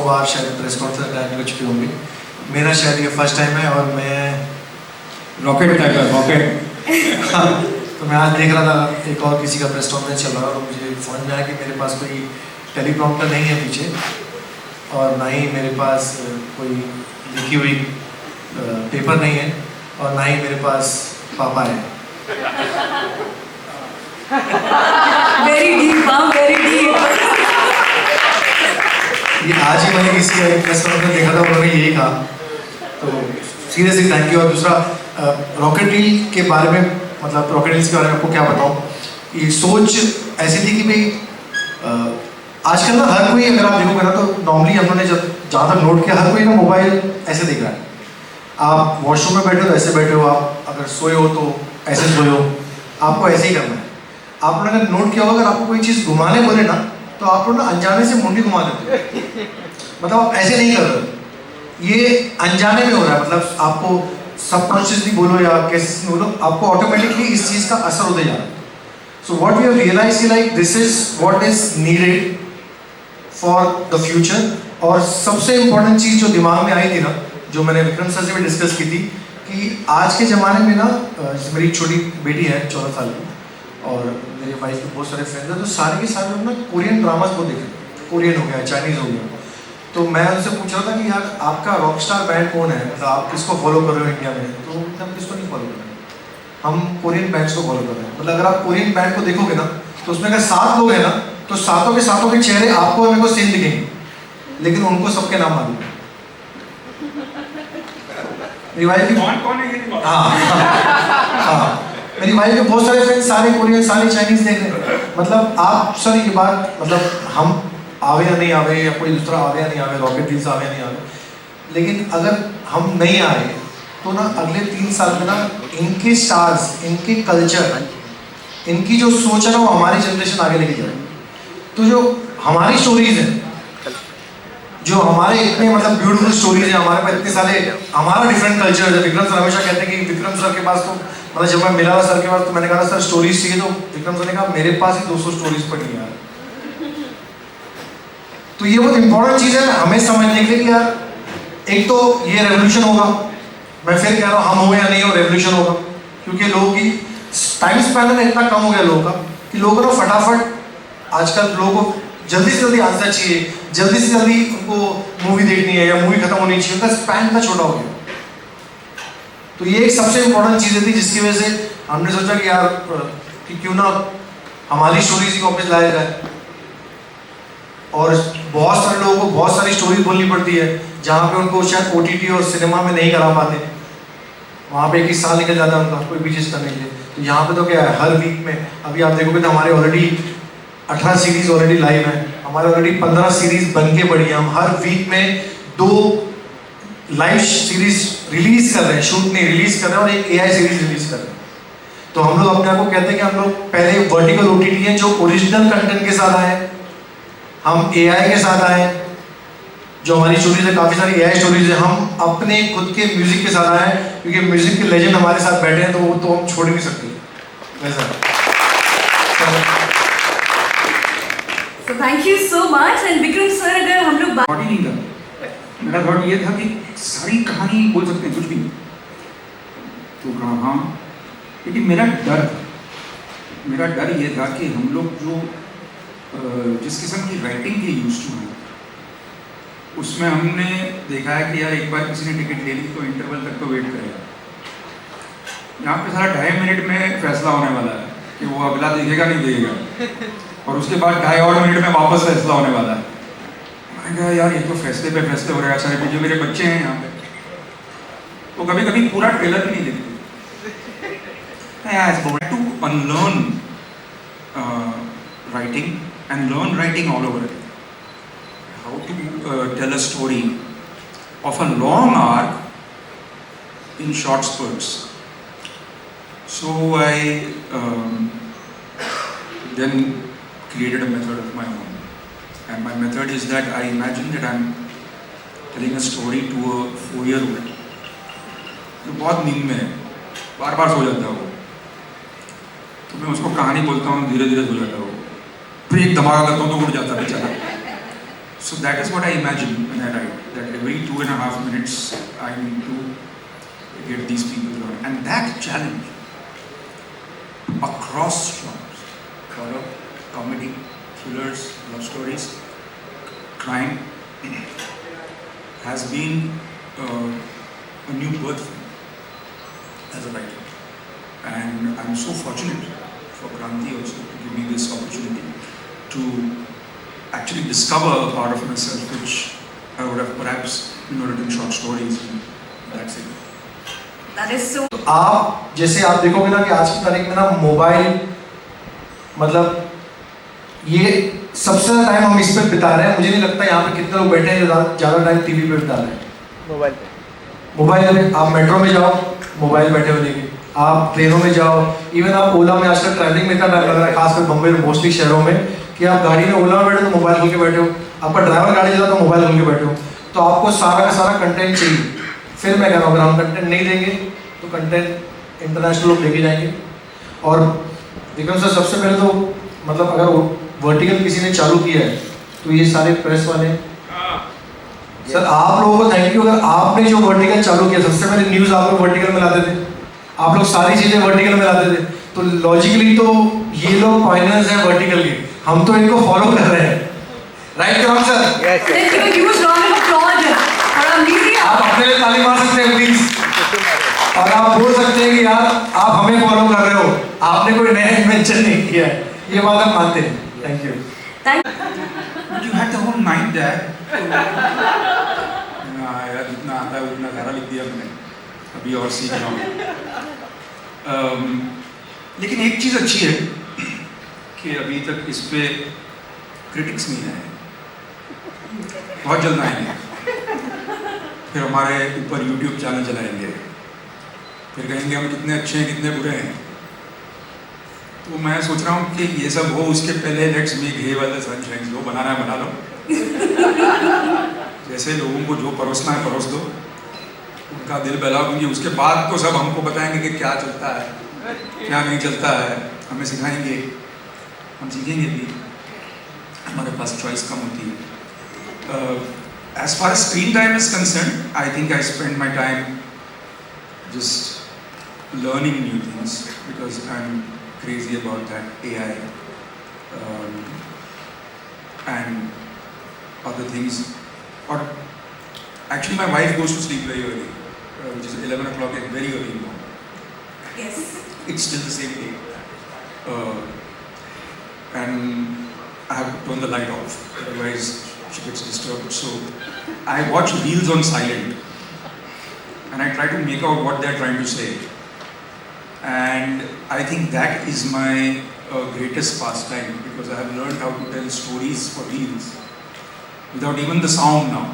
बार शायद press conference attend कर चुके होंगे। मेरा शायद ये फर्स्ट टाइम है और मैं रॉकेट टाइगर रॉकेट तो मैं आज देख रहा था एक और किसी का प्रेस कॉन्फ्रेंस चल रहा है और मुझे समझ में आया कि मेरे पास कोई टेलीप्रॉम्प्टर नहीं है पीछे और ना ही मेरे पास कोई लिखी हुई पेपर नहीं है और ना ही मेरे पास पापा है। Very deep, very deep. ये आज ही मैंने किसी प्रेस कॉन्फ्रेंस देखा था, उन्होंने यही कहा, तो सीरियसली थैंक यू। और दूसरा रॉकेट रील के बारे में, मतलब रॉकेट रील्स के बारे में आपको क्या बताऊँ, ये सोच ऐसी थी कि भाई आजकल ना हर कोई, अगर आप देखोगे ना तो नॉर्मली हमने जब जहाँ तक नोट किया, हर कोई ना मोबाइल ऐसे देख रहा है। आप वॉशरूम में बैठे हो तो ऐसे बैठे हो, आप अगर सोए हो तो ऐसे सोए हो, आपको ऐसे ही करना है। आपने अगर नोट किया होगा, अगर आपको कोई चीज़ घुमाने बोले ना तो आप लोग ना अनजाने से मुंडी घुमा देते हो, मतलब आप ऐसे नहीं कर रहे, ये अनजाने में हो रहा है, मतलब आपको सबकॉन्शियसली बोलो या कैसे बोलो, आपको ऑटोमेटिकली इस चीज़ का असर होते जा रहा है। So what we have realized कि like this is what is needed for the future. और सबसे इम्पोर्टेंट चीज़ जो दिमाग में आई थी ना, जो मैंने विक्रम सर से भी डिस्कस की थी, कि आज के ज़माने में ना मेरी छोटी बेटी है 14 साल की और मेरी वाइफ के बहुत सारे फ्रेंड्स हैं, तो सारे के सारे लोग ना कोरियन ड्रामास बहुत देख रहे हैं, कोरियन हो गया, चाइनीज़ हो गया। तो मैं उनसे पूछ रहा था कि यार आपका रॉक स्टार बैंड कौन है, मतलब आप किसको फॉलो कर रहे हो इंडिया में, तो हम किसको नहीं फॉलो कर रहे हैं, हम कोरियन बैंड्स को फॉलो कर रहे हैं। मतलब अगर आप कोरियन बैंड को देखोगे ना तो उसमें अगर 7 लोग हैं ना तो सातों के चेहरे आपको और मेरे को सेम दिखेंगे, लेकिन उनको सबके नाम मालूम है। मेरी वाइफ की कौन है ये? हाँ, मेरी वाइफ के बहुत सारे फ्रेंड्स सारे कोरियन, सारे चाइनीज देख रहे हैं। मतलब आप सर ये बात, मतलब हम आवे या नहीं आवे या कोई दूसरा आवे या नहीं आवे, रॉकेट रील्स आवे या नहीं आवे, लेकिन अगर हम नहीं आए तो ना अगले 3 साल में ना इनके स्टार्स, इनके कल्चर, इनकी जो सोच है ना वो हमारी जनरेशन आगे लेके जाएगी। तो जो हमारी स्टोरीज हैं, जो हमारे इतने मतलब ब्यूटीफुल स्टोरीज हैं, हमारे पास इतने सारे, हमारा डिफरेंट कल्चर है। विक्रम सर हमेशा कहते हैं कि विक्रम सर के पास तो, मतलब जब मैं मिला सर के पास तो मैंने कहा सर स्टोरीज चाहिए, तो विक्रम सर ने कहा मेरे पास ही 200 स्टोरीज पड़ी हैं यार। तो ये बहुत इंपॉर्टेंट चीज़ है हमें समझने के लिए कि यार एक तो ये रेवोल्यूशन होगा, मैं फिर कह रहा हूँ हम हो या नहीं हो, रेवोल्यूशन होगा, क्योंकि लोगों की टाइम स्पैन इतना कम हो गया लोगों का कि लोगों को फटाफट, आजकल लोगों को जल्दी से जल्दी आंसर चाहिए, जल्दी से जल्दी उनको मूवी देखनी है या मूवी खत्म होनी चाहिए, उनका स्पैन इतना छोटा हो गया। तो ये एक सबसे इम्पोर्टेंट चीज़ थी जिसकी वजह से हमने सोचा कि यार कि क्यों ना हमारी स्टोरीज को वापस लाया जाए। और बहुत सारे लोगों को बहुत सारी स्टोरीज बोलनी पड़ती है जहाँ पे उनको शायद OTT और सिनेमा में नहीं करा पाते, वहाँ पे 21 साल निकल जाता है उनका कोई भी चीज़ करने के लिए। तो यहाँ पे तो क्या है, हर वीक में, अभी आप देखोगे तो हमारे ऑलरेडी 18 सीरीज ऑलरेडी लाइव है, हमारे ऑलरेडी 15 सीरीज बन के पड़ी है। हम हर वीक में 2 लाइव सीरीज रिलीज कर रहे हैं, शूट नहीं रिलीज कर रहे हैं, और एक AI सीरीज रिलीज कर रहे हैं। तो हम लोग अपने आप को कहते हैं कि हम लोग पहले वर्टिकल OTT है जो ओरिजिनल कंटेंट के साथ आए, हम AI के साथ आए, जो हमारी स्टोरीज है काफ़ी सारी AI स्टोरीज है, हम अपने खुद के म्यूजिक के साथ आए हैं, क्योंकि म्यूजिक के लेजेंड हमारे साथ बैठे हैं, तो वो तो हम छोड़ ही नहीं सकते वैसा। So thank you so much and Vikram sir, अगर हम लोग थॉट ही नहीं था, मेरा थॉट ये था कि सारी कहानी बोल सकते हैं कुछ भी, तो कहा हाँ, लेकिन मेरा डर ये था कि हम लोग जो जिस किस्म की राइटिंग के यूज टू हैं, उसमें हमने देखा है कि यार एक बार किसी ने टिकट ले ली तो इंटरवल तक तो वेट करेगा। यहाँ पे सारा 2.5 मिनट में फैसला होने वाला है कि वो अगला देखेगा नहीं देखेगा, और उसके बाद 2.5 और मिनट में वापस फैसला होने वाला है। मैंने कहा यार ये तो फैसले पे फैसले हो रहे हैं, सारे जो मेरे बच्चे हैं यहाँ पे तो कभी कभी पूरा ट्रेलर भी नहीं देखते। To unlearn writing and learn writing all over again. How to tell a story of a long arc in short spurts. So I then created a method of my own, and my method is that I imagine that I'm telling a story to a 4-year-old जो बहुत नींद में है, बार बार सो जाता है वो, तो मैं उसको कहानी बोलता हूँ, धीरे धीरे सो जाता है वो, फिर एक धमाका करता हूँ तो उड़ जाता है बेचारा। So that is what I imagine when I write, that every 2.5 minutes I need to get these people on. And that challenge across genres, horror, comedy, thrillers, love stories, crime, has been a new birth for me as a writer. And I'm so fortunate for Kranti also to give me this opportunity to actually discover a part of myself which I would have perhaps written short stories, and that's it. That is so. आप जैसे आप देखोगे ना कि आज की तारीख में ना मोबाइल मतलब ये सबसे ज़्यादा टाइम हम इस पे बिता रहे हैं। मुझे नहीं लगता यहाँ पे कितने लोग बैठे हैं जो ज़्यादा टाइम टीवी पे बिता रहे हैं। मोबाइल में आप मेट्रो में जाओ, मोबाइल बैठे हुए देखिए, आप ट्रेनों में जाओ, इवन आप ओला में आजकल ट्रैवलिंग में इतना टाइम लग रहा है, खासकर बम्बई में मोस्टली शहरों में, कि आप गाड़ी में ओला में बैठे तो मोबाइल खोल के बैठे हो, आपका ड्राइवर गाड़ी चला तो मोबाइल खोल के बैठे हो, तो आपको सारा का सारा कंटेंट चाहिए। फिर मैं कह रहा हूँ अगर हम कंटेंट नहीं देंगे तो कंटेंट इंटरनेशनल लोग लेके जाएंगे। और विक्रम सर सबसे पहले तो मतलब अगर वर्टिकल किसी ने चालू किया है तो ये सारे प्रेस वाले सर, आप लोगों को थैंक यू। अगर आपने जो वर्टिकल चालू किया, सबसे पहले न्यूज़ आप लोग वर्टिकल में लाते थे, आप लोग सारी चीज़ें वर्टिकल में लाते थे, तो लॉजिकली तो ये लोग पॉइंटर्स हैं वर्टिकल के, हम तो इनको फॉलो कर रहे हैं, right Vikram sir? Let's give a huge round of applause for our media. आप अपने लिए ताली मार सकते हैं प्लीज, और आप बोल सकते हैं कि यार आप हमें फॉलो कर रहे हो, आपने कोई नया इन्वेंशन नहीं किया है, ये बात हम मानते हैं। Thank you. But you had the whole mind there. यार जितना आता है उतना सारा लिख दिया मैंने, अभी और सीख रहा हूँ। लेकिन एक चीज़ अच्छी है कि अभी तक इस पे क्रिटिक्स नहीं आए, बहुत जल्द आएंगे, फिर हमारे ऊपर YouTube चैनल चलाएंगे, फिर कहेंगे हम कितने अच्छे हैं कितने बुरे हैं। तो मैं सोच रहा हूँ कि ये सब हो उसके पहले लेट्स मेक हे वाला सनशाइन, जो बनाना है बना लो, जैसे लोगों को जो परोसना है परोस दो, उनका दिल बहलाओ, क्योंकि उसके बाद तो सब हमको बताएंगे कि क्या चलता है क्या नहीं चलता है, हमें सिखाएंगे, हम सीखेंगे भी, हमारे पास चॉइस कम होती है। As far as screen time is concerned, I think I spend my time just learning new things because I'm crazy about that AI and other things. Or actually, my wife goes to sleep very early, which is 11 o'clock and very early in the morning. Yes. It's still the same day, and I have to turn the light off, otherwise she gets disturbed. So I watch reels on silent, and I try to make out what they're trying to say. And I think that is my greatest pastime, because I have learned how to tell stories for reels without even the sound now.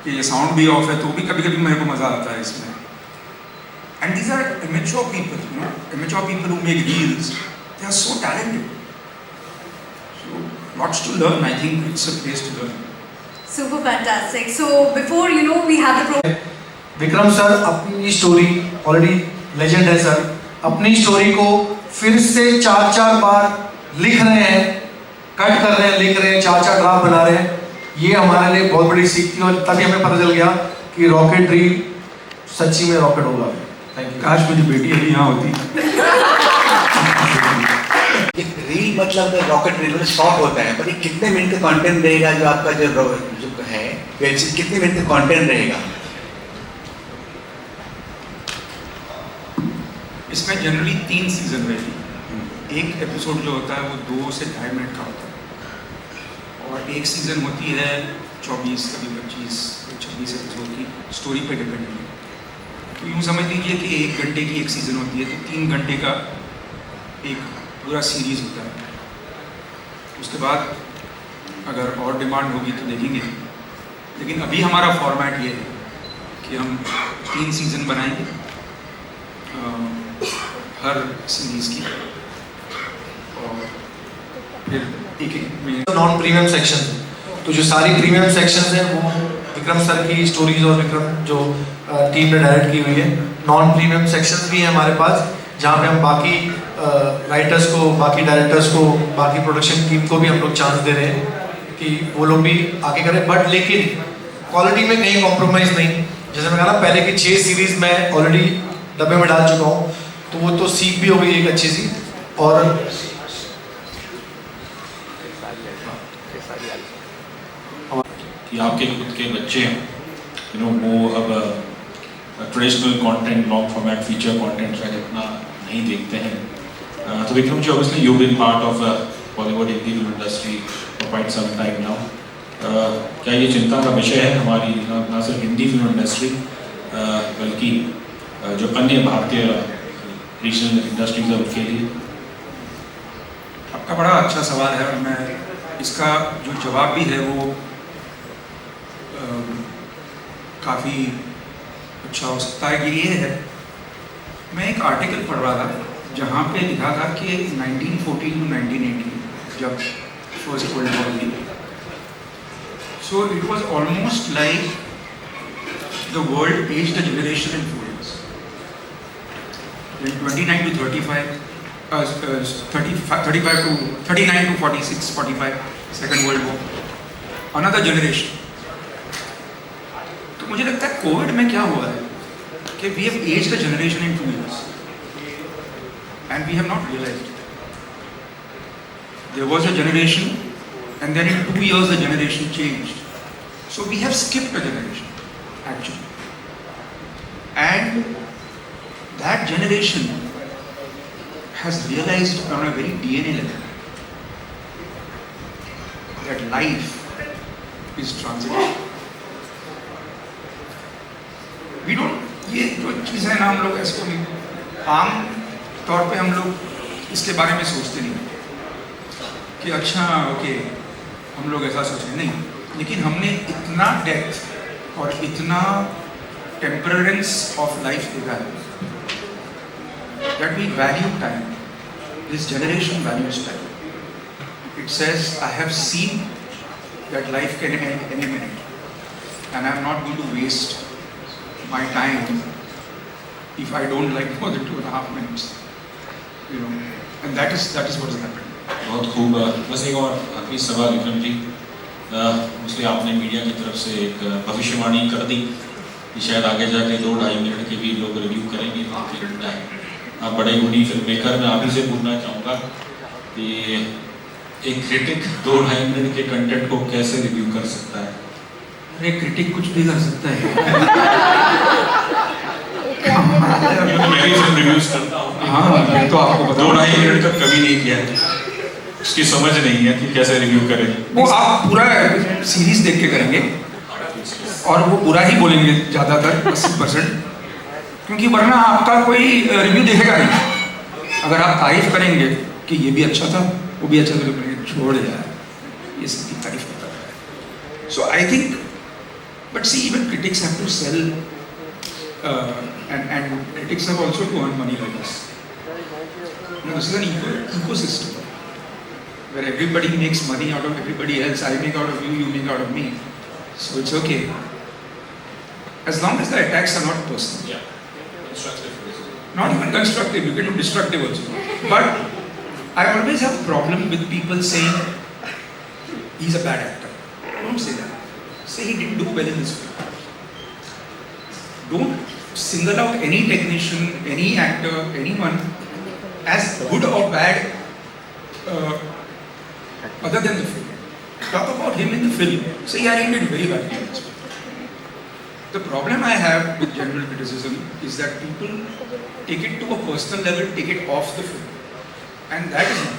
कि ये sound भी off है तो भी कभी-कभी मेरे को मजा आता है इसमें. And these are immature people, you know, immature people who make reels. They are so talented. So lots to learn. I think it's a place to learn. Super fantastic. So before we have the program. Vikram sir अपनी story already legend है sir, अपनी story को फिर से 4-4 बार लिख रहे हैं, cut कर रहे हैं, लिख रहे हैं, 4-4 ड्राफ्ट बना रहे हैं। ये हमारे लिए बहुत बड़ी सीख थी, और तभी हमें पता चल गया कि रॉकेट ड्रीम सच्ची में रॉकेट होगा। Thank you. काश मेरी बेटी अभी यहाँ होती। रील मतलब रॉकेट रील में शॉर्ट होता है, पर ये कितने मिनट का कंटेंट रहेगा जो आपका जो है वेब सीरीज, कितने मिनट का कंटेंट रहेगा? इसमें जनरली 3 सीजन रहेगी। एक एपिसोड जो होता है वो 2 से 2.5 मिनट का होता है, और एक सीजन होती है 24 कभी 25-26 एपिसोड की, स्टोरी पे डिपेंड है। तो यूँ समझ लीजिए कि 1 घंटे की एक सीजन होती है, तो 3 घंटे का एक पूरा सीरीज होता है। उसके बाद अगर और डिमांड होगी तो देखेंगे, लेकिन अभी हमारा फॉर्मेट ये है कि हम 3 सीजन बनाएंगे हर सीरीज की, और फिर एक नॉन प्रीमियम सेक्शन, तो जो सारी प्रीमियम सेक्शंस हैं वो विक्रम सर की स्टोरीज और विक्रम जो टीम ने डायरेक्ट की हुई है। नॉन प्रीमियम सेक्शंस भी हैं हमारे पास, जहाँ पे हम बाकी राइटर्स को, बाकी डायरेक्टर्स को, बाकी प्रोडक्शन टीम को भी हम लोग चांस दे रहे हैं कि वो लोग भी आगे करें, बट लेकिन क्वालिटी में कहीं कॉम्प्रोमाइज़ नहीं। जैसे मैं कहा ना, पहले की 6 सीरीज़ मैं ऑलरेडी डब्बे में डाल चुका हूँ, तो वो तो सीख भी हो गई एक अच्छी सी। और कि आपके खुद के बच्चे हैं, वो अब traditional content, long format feature content शायद इतना नहीं देखते हैं। तो Vikram ji, obviously you been part of Bollywood Hindi film industry for quite some time now. क्या ये चिंता का विषय है हमारी ना सिर्फ हिंदी फिल्म इंडस्ट्री बल्कि जो अन्य भारतीय रीजनल इंडस्ट्रीज है उनके लिए? आपका बड़ा अच्छा सवाल है और मैं इसका जो जवाब भी है वो काफ़ी अच्छा हो सकता है। कि ये है, मैं एक आर्टिकल पढ़ रहा था जहाँ पे लिखा था कि 1914 to 1918 जब फर्स्ट वर्ल्ड वॉर हुई, so it was almost like the world aged the generation in 4 years. In 29 to 35, 35 to 39 to 46, 45, Second World War, another generation. तो मुझे लगता है कोविड में क्या हुआ है कि we have aged the generation in 2 years and we have not realized it. There was a generation and then in 2 years the generation changed. So we have skipped a generation actually. And that generation has realized on a very DNA level that life is transition. We don't, ये जो चीज़ है ना, हम लोग ऐसे आम तौर पे हम लोग इसके बारे में सोचते नहीं कि अच्छा ओके हम लोग ऐसा सोच रहे नहीं, लेकिन हमने इतना डेप्थ और इतना टेम्परेंस ऑफ लाइफ देखा है that we value time. This generation values time. It says, I have seen that life can end any minute, and I'm not going to waste my time if I don't like more than 2.5 minutes. And that is what has happened. बहुत खूब। बस एक और आखिरी सवाल विक्रम जी, इसलिए आपने media की तरफ से एक भविष्यवाणी कर दी कि शायद आगे जाके 2-2.5 मिनट के भी लोग रिव्यू करेंगे। आप बड़े गुणी फिल्म मेकर, मैं आप ही से पूछना चाहूँगा कि एक क्रिटिक 2-2.5 मिनट के कंटेंट को कैसे रिव्यू कर सकता है? अरे क्रिटिक कुछ भी कर सकता है। मैं भी फिल्म रिव्यूज करता हूँ। हाँ, मैं तो आपको बताऊँ 2-2.5 मिनट तक कभी नहीं किया है, उसकी समझ नहीं है कि कैसे रिव्यू करें। वो आप पूरा सीरीज देख के करेंगे और वो बुरा ही बोलेंगे ज़्यादातर 80%, क्योंकि वरना आपका कोई रिव्यू देखेगा नहीं। अगर आप तारीफ करेंगे कि ये भी अच्छा था वो भी अच्छा था, तो छोड़ यार ये सबकी तारीफ करता है। So I think, but see even critics have to sell and critics have also to earn money like this. This is an ecosystem where everybody makes money out of everybody else. I make out of you, you make out of me. So it's okay. As long as the attacks are not personal. Yeah. Constructive criticism. Not even constructive, you can do destructive also. But I always have a problem with people saying he's a bad actor. Don't say that. Say he didn't do well in this film. Don't single out any technician, any actor, anyone as good or bad other than the film. Talk about him in the film. Say, yeah, he did very badly in this film. The problem I have with general criticism is that people take it to a personal level, take it off the film. And that is not.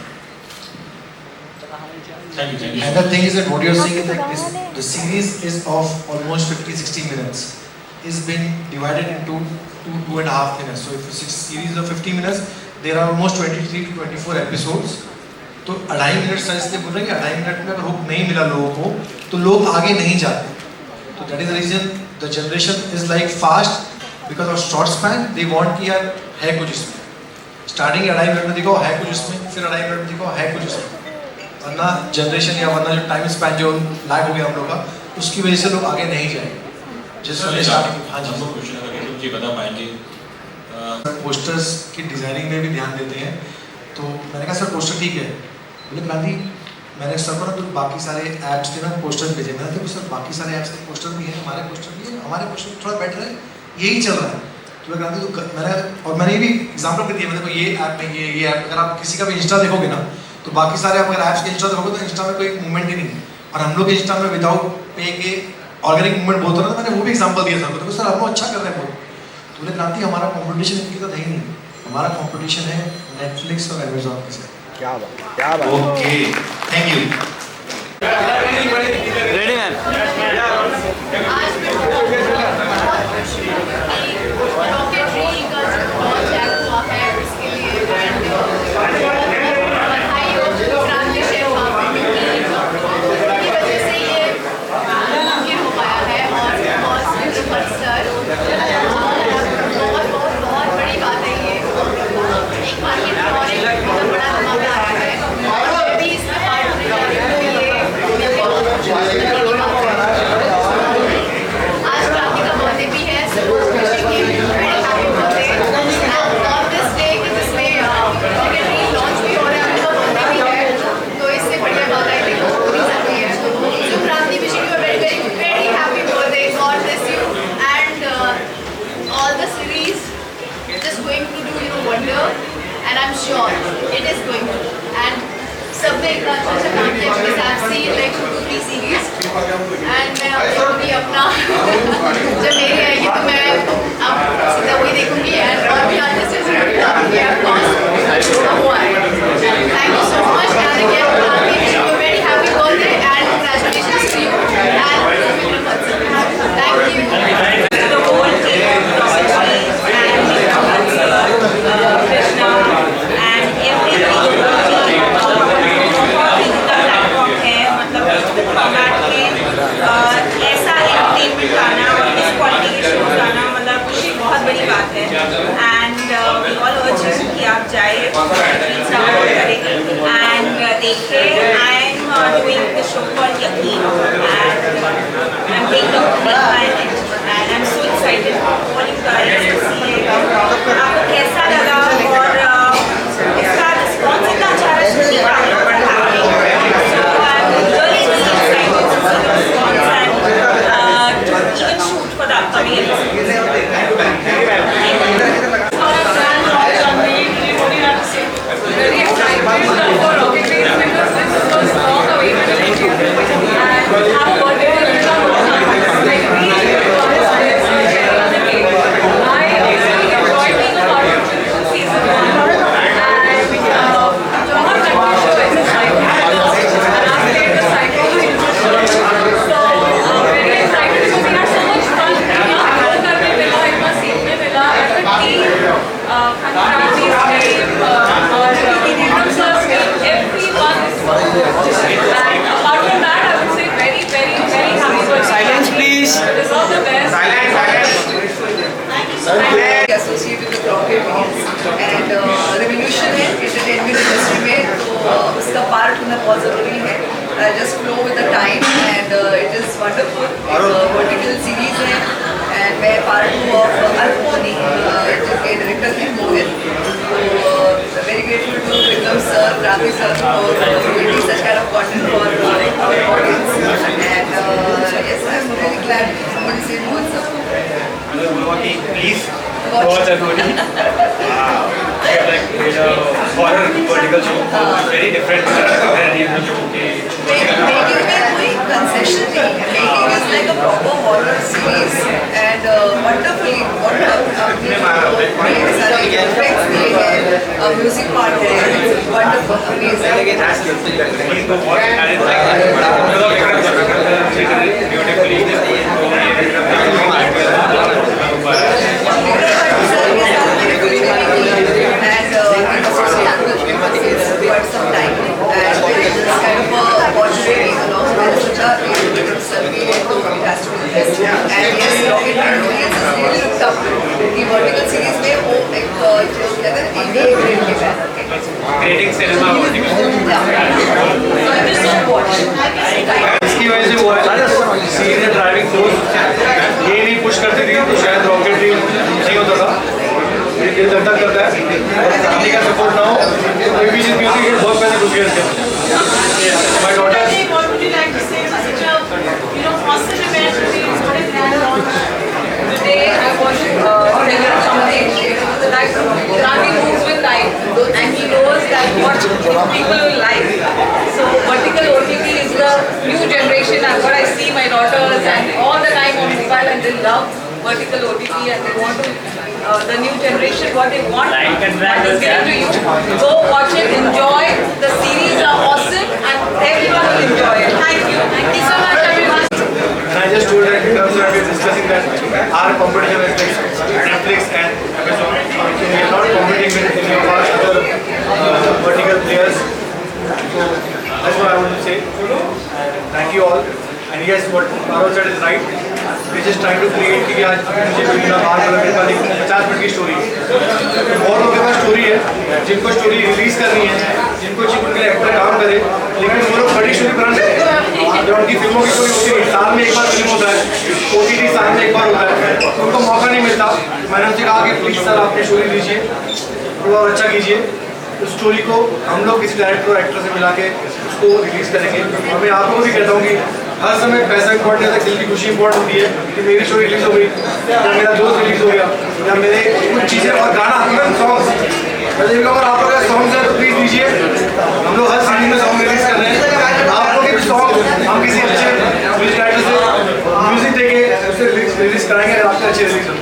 Thank you. And the thing is that what you're saying is that the series is of almost 50-60 minutes. Is been divided into 2.5 minutes. So if it's a series of 50 minutes, there are almost 23 to 24 episodes. तो 2.5 minute sir इसलिए बोल रहे हैं कि 2.5 minute में अगर hook नहीं मिला लोगों को तो लोग आगे नहीं जाते। तो that is the reason the generation is like fast because of short span. They want कि यार है कुछ इसमें, स्टार्टिंग 2.5 मिनट में दिखाओ है कुछ इसमें, फिर 2.5 मिनट में दिखाओ है कुछ इसमें। वरना जनरेशन या वरना जो टाइम स्पैन जो लैग हो गया हम लोग का, उसकी वजह से लोग आगे नहीं जाएंगे। क्वेश्चन अगर विक्रम जी बता पाएंगे। पोस्टर्स की डिजाइनिंग में भी ध्यान देते हैं, तो मैंने कहा सर पोस्टर ठीक है, बोले गांधी मैंने सर को ना तो बाकी सारे ऐप्स के ना पोस्टर्स भेजे, मैंने देखो सर बाकी सारे ऐप्स के पोस्टर भी हैं, हमारे पोस्टर भी हैं, हमारे पोस्टर थोड़ा बेटर है, यही चल रहा है। तो क्रांति तो मैंने ये भी एग्जाम्पल कर दिया, मैंने देखो ये ऐप में ये ऐप, अगर आप किसी का भी इंस्टा देखोगे ना तो बाकी सारे आप अगर ऐप्स के इंस्टा देखोगे तो इंस्टा में कोई मूवमेंट ही नहीं है, और हम लोग इंस्टा में विदाउट पे के ऑर्गेनिक मूवमेंट बहुत हो रहा है। तो मैंने वो भी एग्जाम्पल दिया सर को, तो सर आप लोग अच्छा कर रहे हैं बहुत। तो बोले क्रांति हमारा कॉम्पिटिशन इनके साथ है ही नहीं, हमारा कॉम्पिटिशन है नेटफ्लिक्स और अमेजोन के साथ। क्या बात okay thank you. Ready ma'am. Rocketry का जो प्रोजेक्ट हुआ है उसके लिए बधाई हो क्रांति शेफ की वजह से ये मुमकिन हो पाया है। और सर बहुत बड़ी बात है ये, एक मार्केट में और एक बड़ा धमाका आया है और मैं भी इसमें पार्ट होने जा रही हूँ। आज क्रांति का बर्थडे भी है, सब लॉन्च भी हो रहा है, उनका बर्थडे भी है, तो इससे बढ़िया बात आई थिंक पूरी सकती है। So क्रांति wishing you a very happy birthday, God bless you, and all the series just going to do wonder, and I'm sure it is going to, and सबने इतना अच्छा काम किया because I've seen like 2-3 series, and मैं अपनी अपना जब मेरी आएगी तो मैं अब सीधा वही देखूंगी and और भी आर्टिस्ट से हुआ है। Thank you so much and again Krati, wishing you a very happy birthday and congratulations to you and Vikram Bansal. Thank you. The whole team of Krishna and everything ऐसा entertainment आना और इस quality के shows आना मतलब बहुत बड़ी बात है। And we all urge you कि आप जाइए एंड देखिए। I am doing the show called Yakeen and I am taking and I am so excited for you guys to see आपको कैसा लगा और इसका रिस्पॉन्स इतना अच्छा है शूटिंग का shoot for the upcoming associated with Rocket Wheels and revolution है entertainment industry में, तो उसका part होना बहुत ज़रूरी है। Just flow with the time and it is wonderful. एक vertical series है and मैं part हूँ of Alponi, जिसके director हैं मोहित। तो very grateful to Vikram sir, Krati sir for creating such kind of content for our audience and yes, I'm really glad somebody said Mohan sir. Please watch Alponi. Wow, we have like made a horror vertical show, very different than the show. Making में कोई concession नहीं है, making is like a proper horror series and wonderfully आपने सारे effects दिए हैं, music part है, wonderful, amazing. Please go watch and it's like for some time and this kind of opportunity along with such a survey to it has to be best and yes Rocket Wheels is really looked up the vertical series में वो एक जो कहते हैं ABA grade के banner के creating cinema इसकी वजह से वो है सीनियर ड्राइविंग फोर्स ये नहीं पुश करती थी तो शायद रॉकेटरी नहीं होता था। ये लड़का करता है और फैमिली का सपोर्ट ना हो तो म्यूजिक बहुत पहले घुस गए थे। My daughter. What would you like to say for such a, awesome event today? What a grand launch. Today I want to celebrate something. Like Rani moves with time and he knows that what people will like. So vertical OTT is the new generation and what I see my daughters and all the time on mobile and they love vertical OTT and they want to the new generation what they want. That is given to you. Go watch it, enjoy. The series are awesome and everyone will enjoy it. Thank you. Thank you so much everyone. And I just told that in terms of discussing that our competition is Netflix and Amazon. So we are not competing with any of our other vertical players. So that's what I want to say. And thank you all. And yes, what Parul said is right. We're just trying to create कि आज मुझे कोई ना बाहर वाला मेरे पास एक 50 minute की स्टोरी और लोगों के पास स्टोरी है जिनको स्टोरी रिलीज करनी है जिनको उनके लिए एक्टर काम करे लेकिन वो लोग बड़ी स्टोरी बना सकते हैं जो उनकी फिल्मों की स्टोरी होती है साल में एक बार फिल्म होता है OTT साल में एक बार होता है तो उनको मौका नहीं मिलता मैंने उनसे कहा कि प्लीज़ सर आपने स्टोरी लीजिए थोड़ा और अच्छा कीजिए उस स्टोरी को हम लोग किसी डायरेक्टर और एक्टर से मिला के उसको रिलीज करेंगे और मैं आप लोगों को भी कहता हूँ कि हर समय पैसा इम्पोर्टेंट है दिल की खुशी इम्पोर्टेंट होती है कि मेरी शो रिलीज हो गई या मेरा दोस्त रिलीज हो गया या मेरे कुछ चीज़ें और गाना सॉन्ग्स मैं ये कहूँगा आप लोग का सॉन्ग्स है तो प्लीज़ दीजिए हम लोग हर सीरीज में सॉन्ग रिलीज कर रहे हैं आप लोग के भी सॉन्ग हम किसी अच्छे म्यूजिक डायरेक्टर से म्यूजिक देके उसे रिलीज कराएंगे अगर आपके अच्छे रिलीज हो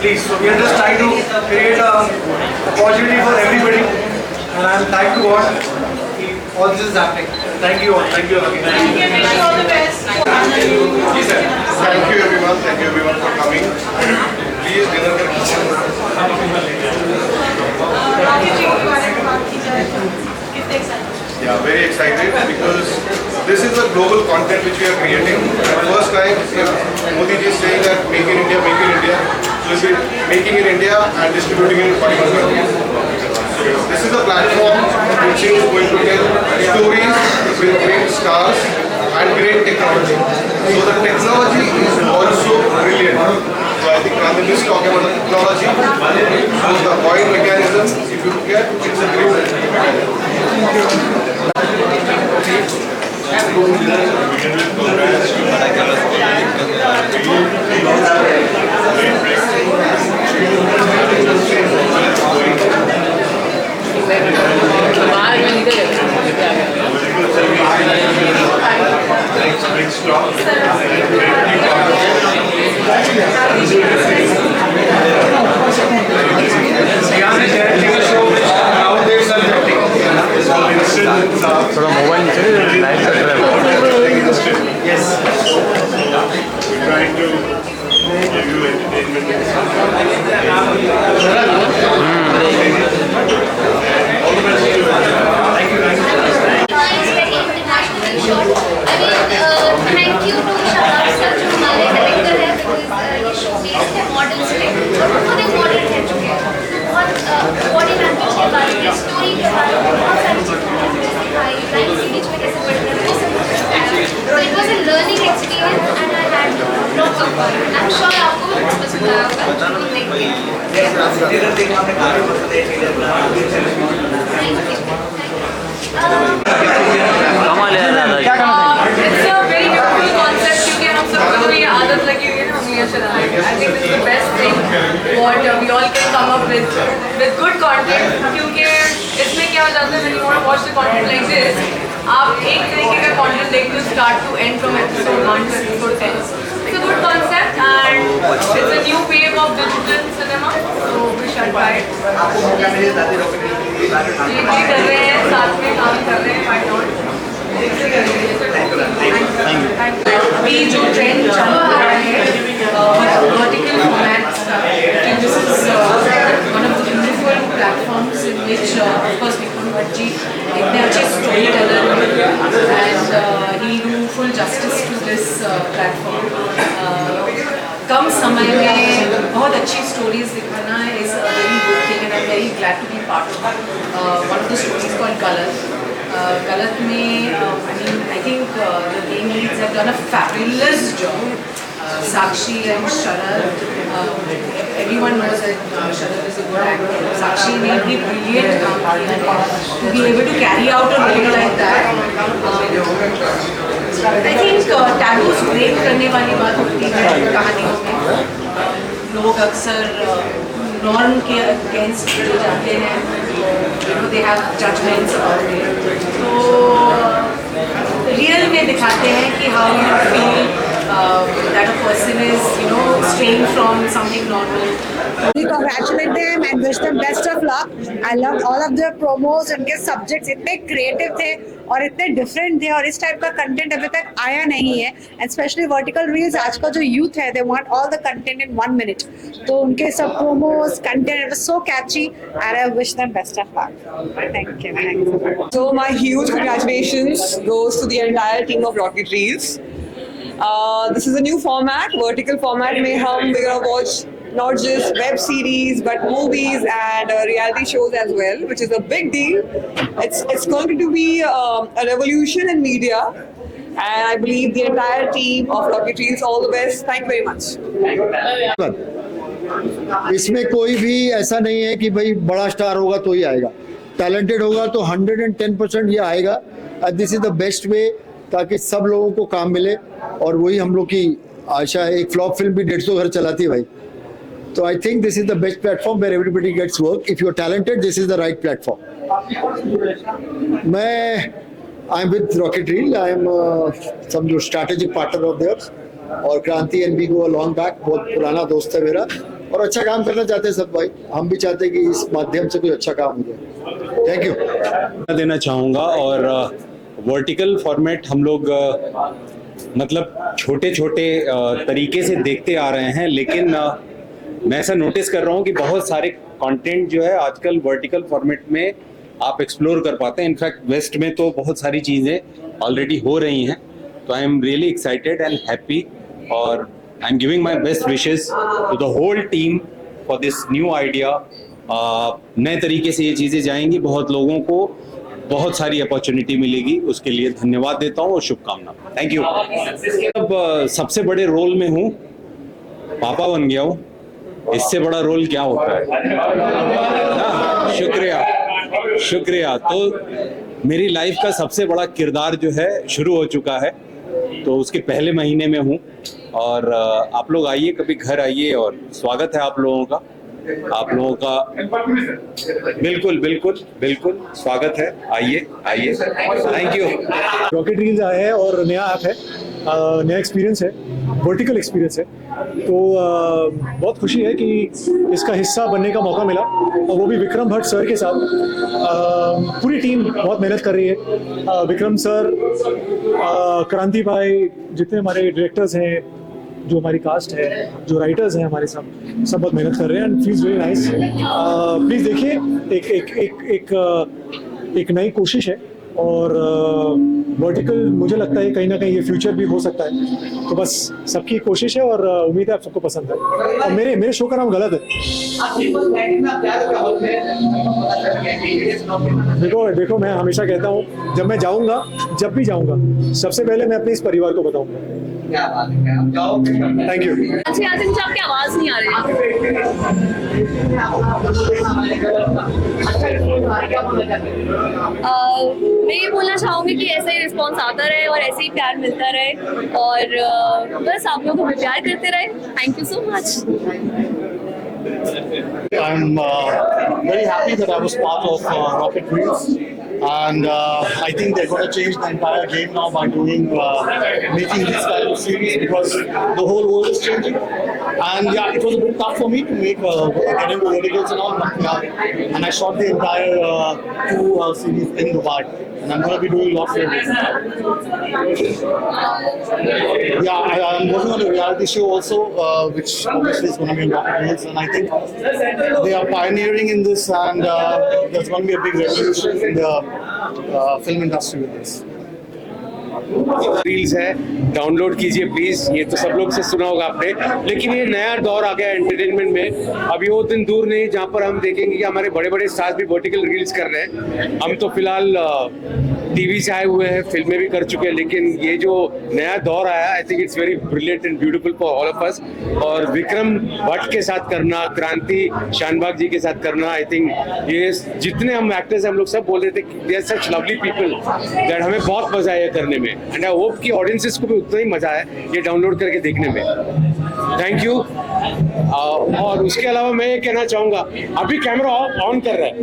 please so we are just trying to create opportunity for everybody and I am thank to God all this is happening. Thank you all. Thank you all again. Thank you. Wish you all the best. Yes, sir. Thank you everyone. Thank you everyone for coming. Please dinner कर Yeah, very excited because this is a global content which we are creating. First time, Modi ji is saying that make in India, make in India. So we'll be making in India and distributing it in 41 countries. This is a platform which is going to tell stories with great stars and great technology. So the technology is also brilliant. So I think rather than talking about the technology, so the oil mechanism, if you look at, it's a great mechanism. थोड़ा mobile नीचे live कर रहा है Yes. We're trying to give you entertainment. All the best to you. Thank you. Thank you to Shabab sir जो हमारे director है because ये showcase है मॉडल्स पे और बहुत ही मॉडर्न है चुके हैं बहुत बॉडी लैंग्वेज के बारे में स्टोरी के बारे में बहुत सारी चीज़ें सिखाई लाइफ के बीच में कैसे बढ़ना है वो सब कुछ सिखाया तो it was a learning experience and I had lots of fun I am sure आपको भी बहुत पसंद आया होगा जरूर देखिए ट्रेलर देखा हमने काफी पसंद है कमाल है it's a very beautiful concept क्योंकि हम सबको ये आदत लगी हुई है ना हम ये चलाने की I think this is the best thing what we all can come up with good content क्योंकि इसमें क्या हो जाता है when you want to watch the content like this आप एक तरीके का कंटेंट देखते हो start to end from episode 1 to episode 10 it's a good concept and it's a new wave of digital cinema so we should try ये कर रहे हैं साथ में काम कर रहे हैं व्हाई नॉट अभी जो ट्रेंड चल रहा है वर्टिकल फॉर्मेट्स का this is one of the beautiful platforms in which of course Vikram Bhatt ji इतने अच्छे story teller and he do full justice to this platform कम समय में बहुत अच्छी स्टोरीज दिखाना is a very good thing and I am very glad to be part of one of the stories called Galat में I think the team leads have done a fabulous job Sakshi and Sharad, everyone knows that Sharad is a good actor. Sakshi ने भी brilliant काम किया है. To be able to carry out a role like that, I think taboos break करने वाली बात होती है कहानियों में. लोग अक्सर नॉर्म के अगेंस्ट चले जाते हैं, they have judgments about it. तो रियल में दिखाते हैं कि how you feel that a person is, straying from something normal. We congratulate them and wish them best of luck. I love all of their promos. उनके subjects इतने creative थे और इतने different थे और इस type का content अभी तक आया नहीं है. And especially vertical reels, आज का जो youth है, they want all the content in 1 minute. तो उनके सब promos, content, it was so catchy and I wish them best of luck. Thank you. Thanks. So my huge congratulations goes to the entire team of Rocket Reels. This is a new format, vertical format में हम we're gonna watch not just web series but movies and reality shows as well, which is a big deal. It's going to be a revolution in media, and I believe the entire team of Rocket Reels all the best. Thank you very much. इसमें कोई भी ऐसा नहीं है कि भाई बड़ा star होगा तो ही आएगा. टैलेंटेड होगा तो 110% ये आएगा. This is the best way ताकि सब लोगों को काम मिले और वही हम लोग की आशा है. एक फ्लॉप फिल्म भी 150 घर चलाती है भाई. तो I think this is the best platform where everybody gets work. If you are talented this is the right platform. मैं I am with Rocket Reel. I am समझो स्ट्रैटेजिक पार्टनर ऑफ देयर्स और Kranti and we go a long back. बहुत पुराना दोस्त है मेरा और अच्छा काम करना चाहते हैं सब भाई. हम भी चाहते हैं कि इस माध्यम से कोई अच्छा काम हो जाए. थैंक यू देना चाहूँगा. और वर्टिकल फॉर्मेट हम लोग मतलब छोटे छोटे तरीके से देखते आ रहे हैं, लेकिन मैं ऐसा नोटिस कर रहा हूँ कि बहुत सारे कंटेंट जो है आजकल वर्टिकल फॉर्मेट में आप एक्सप्लोर कर पाते हैं. इनफैक्ट वेस्ट में तो बहुत सारी चीज़ें ऑलरेडी हो रही हैं. तो I am really excited and happy और I am giving my best wishes to the whole team for this new idea. नए तरीके से ये चीज़ें जाएंगी, बहुत लोगों को बहुत सारी अपॉर्चुनिटी मिलेगी. उसके लिए धन्यवाद देता हूँ और शुभकामनाएं. Thank you. अब सबसे बड़े रोल में हूँ, पापा बन गया हूँ. इससे बड़ा रोल क्या होता है ना. शुक्रिया. तो मेरी लाइफ का सबसे बड़ा किरदार जो है शुरू हो चुका है, तो उसके पहले महीने में हूँ. और आप लोग आइए, कभी घर आइए और स्वागत है आप लोगों का. आप लोगों का बिल्कुल स्वागत है. आइए. Thank you. रॉकेट रील्स आया है और नया ऐप है, नया एक्सपीरियंस है, वर्टिकल एक्सपीरियंस है. तो बहुत खुशी है कि इसका हिस्सा बनने का मौका मिला और वो भी विक्रम भट्ट सर के साथ. पूरी टीम बहुत मेहनत कर रही है. विक्रम सर, क्रांति भाई, जितने हमारे डायरेक्टर्स हैं, जो हमारी कास्ट है, जो राइटर्स हैं हमारे, सब बहुत मेहनत कर रहे हैं. And feels very nice. Please देखिए, एक नई कोशिश है और वर्टिकल मुझे लगता है कहीं ना कहीं ये फ्यूचर भी हो सकता है. तो बस सबकी कोशिश है और उम्मीद है आप सबको पसंद है. और मेरे शो का नाम गलत है. देखो मैं हमेशा कहता हूँ, जब भी जाऊँगा सबसे पहले मैं अपने इस परिवार को बताऊँगा. Thank you. आपकी आवाज नहीं आ रही. मैं ये बोलना चाहूँगी कि ऐसा ही रिस्पॉन्स आता रहे और ऐसे ही प्यार मिलता रहे और बस आप लोग हमें प्यार करते रहे. Thank you so much. I'm very happy that I was part of Rocket Reels, and I think they're going to change the entire game now by doing making this kind of series because the whole world is changing. And yeah, it was a bit tough for me to make get into verticals and all, but yeah, and I shot the entire 2 series in Dubai, and I'm going to be doing lots of it. Yeah, I'm working on a reality show also, which obviously is going to be in Rocket Reels, and I think they are pioneering in this, and there's going to be a big revolution in the film industry with this. Reels है, download कीजिए please. ये तो सब लोग से सुना होगा आपने, लेकिन ये नया दौर आ गया एंटरटेनमेंट में. अभी वो दिन दूर नहीं जहाँ पर हम देखेंगे कि हमारे बड़े बड़े स्टार्स भी वर्टिकल रील्स कर रहे हैं. हम तो फिलहाल टीवी से आए हुए हैं, फिल्में भी कर चुके हैं, लेकिन ये जो नया दौर आया, I think it's very brilliant and beautiful for all of us. और विक्रम भट्ट के साथ करना, क्रांति शानबाग जी के साथ करना, आई थिंक ये जितने हम एक्टर्स हैं हम लोग सब बोल रहे थे they are such lovely people that हमें बहुत मजा आया करने में, एंड आई होप कि ऑडियंसेस को भी उतना ही मजा आए ये डाउनलोड करके देखने में। Thank you. और उसके अलावा मैं ये कहना चाहूँगा, अभी कैमरा ऑन कर रहा है